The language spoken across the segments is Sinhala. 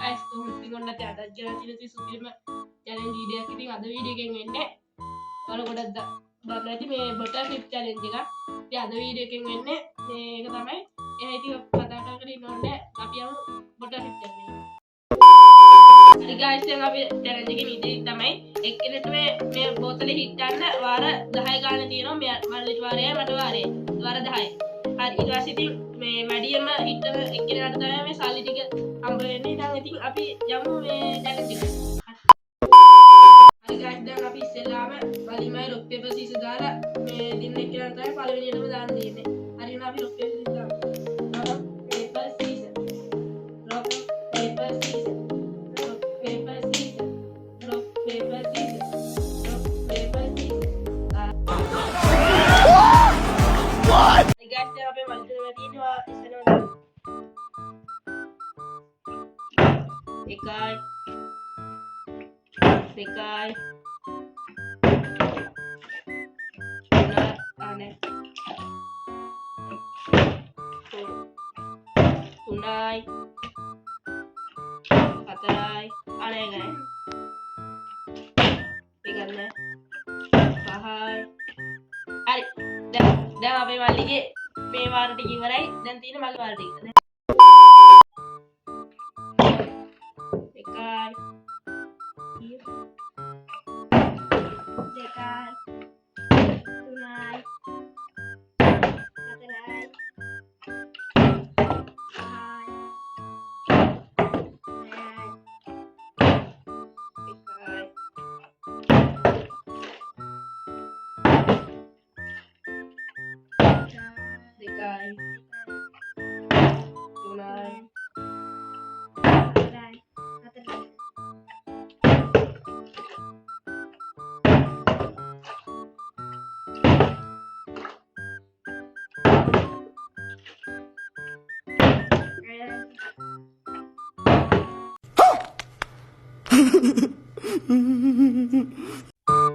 guys කොහොමද ඉතින් ඔන්න අද අදත් ගෙනත් තියෙන සුපිරිම challenge video එකක් ඉතින් අද video එකෙන් වෙන්නේ ඔයාලා ගොඩක් දන්නවා ඇති මේ butter flip challenge එක. ඉතින් අද video එකෙන් වෙන්නේ මේක තමයි. එහෙනම් ඉතින් කතා කරගෙන ඉන්න ඕනේ අපි යමු butter flip challenge එක. හරි guys දැන් අපි challenge එකේ ඉතින් තමයි එක්කෙනෙක් මේ බෝතලේ හිටන්න වාර 10 ගන්න තියෙනවා. මල්ලිට වාරයයි මට වාරයයි. වාර 10යි. හරි ඊට පස්සේ ඉතින් මේ වැඩියම හිටන එක්කෙනාට තමයි මේ සල්ලි ටික හම්බ වෙන්නේ. දැන් ඉතින් අපි යමු මේ challenge එකට. හරි guys දැන් අපි ඉස්සෙල්ලාම වලිමයි rock paper scissors දාලා මේ දින එක්කෙනාට තමයි පළවෙනියටම දාන්න තියෙන්නේ. හරි එහෙනම් අපි rock paper scissors දාමු. rock paper scissors rock paper scissors rock paper scissors rock paper scissors rock paper scissors. What? Hadi guys දැන් අපි වලිට තියෙනවා ඉස්සෙල්ලාම එකයි දෙකයි තුනයි හතරයි අනේ ගන්න පහයි. හරි දැන් අපේ මල්ලිගේ මේ වාර ටික ඉවරයි. දැන් තියෙන මගේ වාර ටික.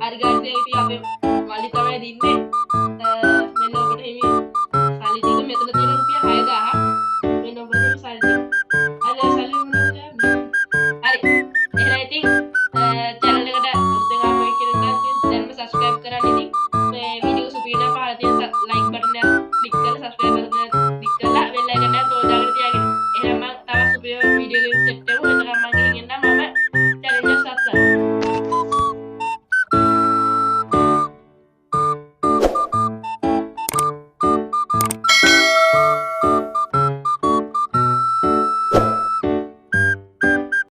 Hadi guys, ini apa? Mali tamanya di ini.